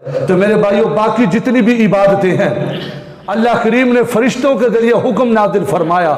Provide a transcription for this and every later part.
تو میرے بھائیوں باقی جتنی بھی عبادتیں ہیں اللہ کریم نے فرشتوں کے ذریعے حکم نازل فرمایا،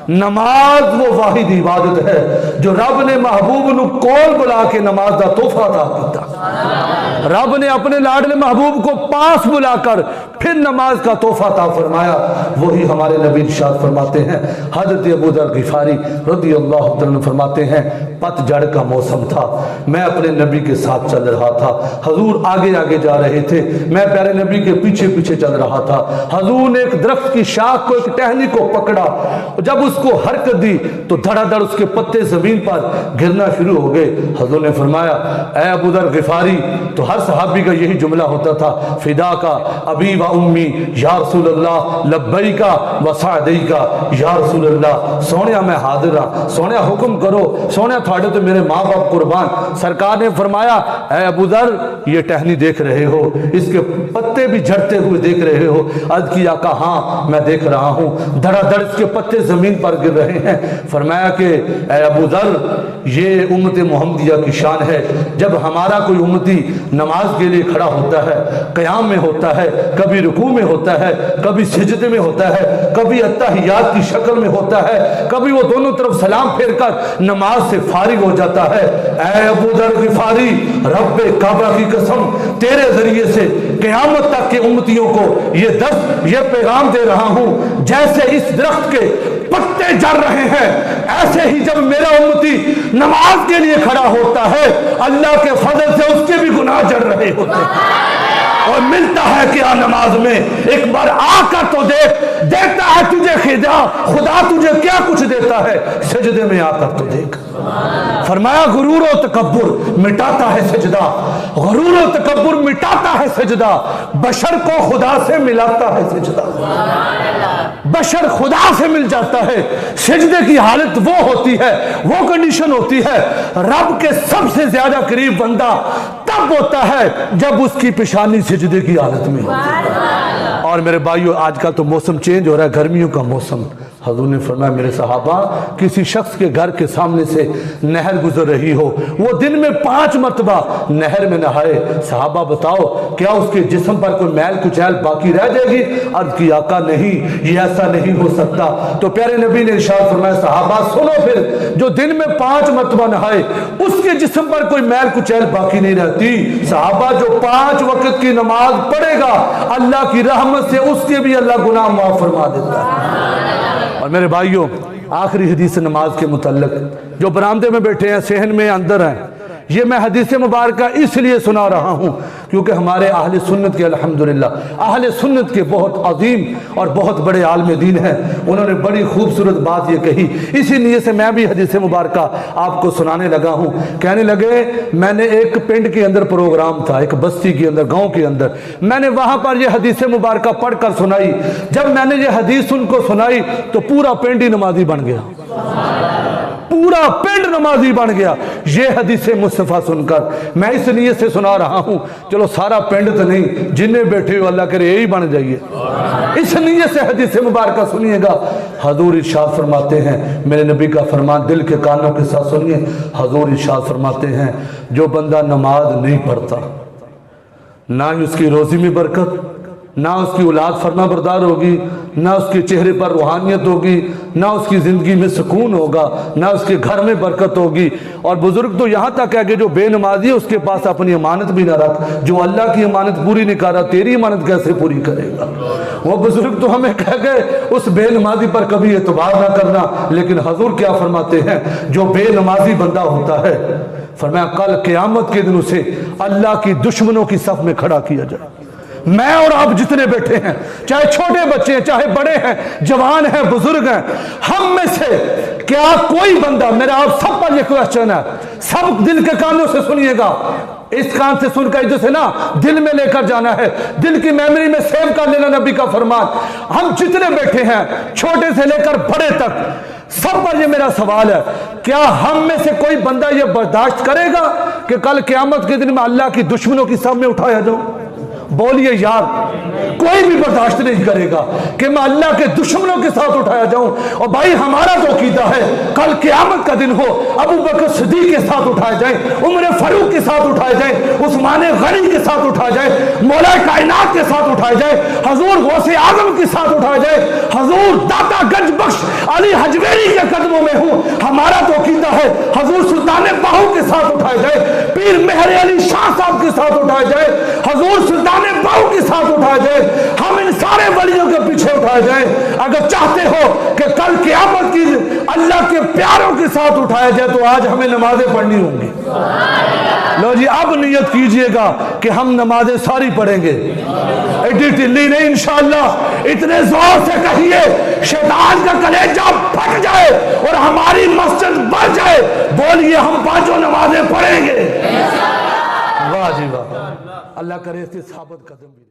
نماز وہ واحد عبادت ہے جو رب نے محبوب نو کول بلا کے نماز دا تحفہ عطا کیتا۔ رب نے اپنے لاڈلے محبوب کو پاس بلا کر پھر نماز کا تحفہ عطا فرمایا۔ وہی ہمارے نبی ارشاد فرماتے ہیں، حضرت ابو ذر غفاری رضی اللہ عنہ فرماتے ہیں پت جڑ کا موسم تھا، میں اپنے نبی کے ساتھ چل رہا تھا، حضور آگے آگے جا رہے تھے، میں پیارے نبی کے پیچھے پیچھے چل رہا تھا۔ حضور نے ایک درخت کی شاخ کو، ایک ٹہنی کو پکڑا، جب اس کو حرکت دی تو دھڑا دھڑ اس کے پتے زمین پر گرنا شروع ہو گئے۔ حضور نے فرمایا اے ابو ذر غفاری، تو ہر صحابی کا یہی جملہ ہوتا تھا، فدا کا ابی و امی یا رسول اللہ، لبیکا و سعدیکا یا رسول اللہ، سونیا میں حاضر ہاں، سونیا حکم کرو، سونیا تھوڑے تو میرے ماں باپ قربان۔ سرکار نے فرمایا اے ابو ذر یہ ٹہنی دیکھ رہے ہو، اس کے پتے بھی جھڑتے ہوئے دیکھ رہے ہو؟ عرض کیا کہ ہاں میں دیکھ رہا ہوں، دھڑا دھڑ اس کے پتے زمین پر گر رہے ہیں۔ فرمایا کہ اے ابو ذر یہ امت محمدیہ کی شان ہے، جب ہمارا کوئی امتی نماز کے لیے کھڑا ہوتا ہے، قیام میں ہوتا ہے، کبھی رکوع میں ہوتا ہے، کبھی سجدے میں ہوتا ہے، کبھی اتحیات کی شکل میں ہوتا ہے، کبھی وہ دونوں طرف سلام پھیر کر نماز سے فارغ ہو جاتا ہے، اے ابو ذر غفاری رب کعبہ کی قسم تیرے ذریعے سے قیامت تک کے امتیوں کو یہ پیغام دے رہا ہوں، جیسے اس درخت کے پتے جڑ رہے ہیں، ایسے ہی جب میرا امتی نماز کے لیے کھڑا ہوتا ہے اللہ کے فضل سے اس کے بھی گناہ جڑ رہے ہوتے ہیں۔ اور ملتا ہے کیا نماز میں؟ ایک بار آ کر تو دیکھ، دیتا ہے تجھے خدا تجھے کیا کچھ دیتا ہے، سجدے میں آ کر تو دیکھ۔ فرمایا غرور و تکبر مٹاتا ہے سجدہ، غرور و تکبر مٹاتا ہے سجدہ، بشر کو خدا سے ملاتا ہے سجدہ، بشر خدا سے مل جاتا ہے۔ سجدے کی حالت وہ ہوتی ہے، وہ کنڈیشن ہوتی ہے، رب کے سب سے زیادہ قریب بندہ تب ہوتا ہے جب اس کی پیشانی سجدے کی حالت میں ہوتی ہے۔ اور میرے بھائیو آج کل تو موسم چینج ہو رہا ہے، گرمیوں کا موسم۔ حضور نے فرمایا میرے صحابہ کسی شخص کے گھر کے سامنے سے نہر گزر رہی ہو، وہ دن میں 5 مرتبہ نہر میں نہائے، صحابہ بتاؤ کیا اس کے جسم پر کوئی میل کچیل باقی رہ جائے گی؟ عرض کی آقا نہیں، یہ ایسا نہیں ہو سکتا۔ تو پیارے نبی نے ارشاد فرمایا صحابہ سنو پھر، جو دن میں 5 مرتبہ نہائے اس کے جسم پر کوئی میل کچیل باقی نہیں رہتی۔ صحابہ جو 5 وقت کی نماز پڑھے گا اللہ کی رحمت سے اس کے بھی اللہ گناہ معاف فرما دیتا ہے۔ اور میرے بھائیوں آخری حدیث نماز کے متعلق، جو برآمدے میں بیٹھے ہیں، صحن میں اندر ہیں، یہ میں حدیث مبارکہ اس لیے سنا رہا ہوں کیونکہ ہمارے اہل سنت کے الحمدللہ اہل سنت کے بہت عظیم اور بہت بڑے عالم دین ہیں، انہوں نے بڑی خوبصورت بات یہ کہی، اسی نیت سے میں بھی حدیث مبارکہ آپ کو سنانے لگا ہوں۔ کہنے لگے میں نے ایک پنڈ کے اندر پروگرام تھا، ایک بستی کے اندر، گاؤں کے اندر، میں نے وہاں پر یہ حدیث مبارکہ پڑھ کر سنائی۔ جب میں نے یہ حدیث ان کو سنائی تو پورا پنڈ ہی نمازی بن گیا، پورا پنڈ نمازی بن گیا یہ حدیث مصطفیٰ سن کر۔ میں اس نیت سے سنا رہا ہوں چلو سارا پنڈ تو نہیں، جنہیں بیٹھے ہو اللہ کرے یہی بن جائیے، اس نیت سے حدیث مبارکہ سنیے گا۔ حضور ارشاد فرماتے ہیں، میرے نبی کا فرمان دل کے کانوں کے ساتھ سنیے، حضور ارشاد فرماتے ہیں جو بندہ نماز نہیں پڑھتا نہ ہی اس کی روزی میں برکت، نہ اس کی اولاد فرما بردار ہوگی، نہ اس کے چہرے پر روحانیت ہوگی، نہ اس کی زندگی میں سکون ہوگا، نہ اس کے گھر میں برکت ہوگی۔ اور بزرگ تو یہاں تک ہے کہ جو بے نمازی ہے اس کے پاس اپنی امانت بھی نہ رکھ، جو اللہ کی امانت پوری نہیں کر رہا تیری امانت کیسے پوری کرے گا؟ وہ بزرگ تو ہمیں کہہ گئے اس بے نمازی پر کبھی اعتبار نہ کرنا، لیکن حضور کیا فرماتے ہیں جو بے نمازی بندہ ہوتا ہے، فرمایا کل قیامت کے دن اسے اللہ کی دشمنوں کی صف میں کھڑا کیا جائے۔ میں اور آپ جتنے بیٹھے ہیں، چاہے چھوٹے بچے ہیں، چاہے بڑے ہیں، جوان ہیں، بزرگ ہیں، ہم میں سے کیا کوئی بندہ، میرا آپ سب پر یہ کوشچن ہے، سب دل کے کانوں سے سنیے گا، اس کان سے سن کر جسے نا دل میں لے کر جانا ہے، دل کی میموری میں سیو کر لینا نبی کا فرمان۔ ہم جتنے بیٹھے ہیں چھوٹے سے لے کر بڑے تک، سب پر یہ میرا سوال ہے، کیا ہم میں سے کوئی بندہ یہ برداشت کرے گا کہ کل قیامت کے دن میں اللہ کی دشمنوں کی صف میں اٹھایا جاؤں؟ بولیے یار کوئی بھی برداشت نہیں کرے گا کہ میں اللہ کے دشمنوں کے ساتھ اٹھایا جاؤں. اور بھائی ہمارا تو عقیدہ ہے کل قیامت کا دن ہو ابو بکر صدیق کے ساتھ اٹھائے جائیں, عمر فاروق کے ساتھ اٹھائے جائیں, عثمان غنی کے ساتھ اٹھائے جائیں, مولا کائنات کے ساتھ اٹھائے جائیں, حضور غوث اعظم کے ساتھ اٹھائے جائیں, حضور داتا گنج بخش علی حجویری کے قدموں میں ہوں. ہمارا تو عقیدہ ہے حضور سلطان باہو کے ساتھ اٹھائے جائے, پیر مہر علی شاہ صاحب کے ساتھ اٹھائے جائے, حضور سلطان باہو کے ساتھ اٹھائے جائے, ہم ان سارے ولیوں کے پیچھے اٹھائے جائیں. اگر چاہتے ہو کہ کل قیامت کی اللہ کے پیاروں کے ساتھ اٹھایا جائے تو آج ہمیں نمازیں پڑھنی ہوں گی. لو جی اب نیت کیجئے گا کہ ہم نمازیں ساری پڑھیں گے, ایڈی ٹلی نہیں انشاءاللہ. اتنے زور سے کہیے شیطان کا کلیجہ پھٹ جائے اور ہماری مسجد بڑھ جائے. بولیے ہم پانچوں نمازیں پڑھیں گے. واہ جی واہ, اللہ کرے اس ثابت قدم بھی.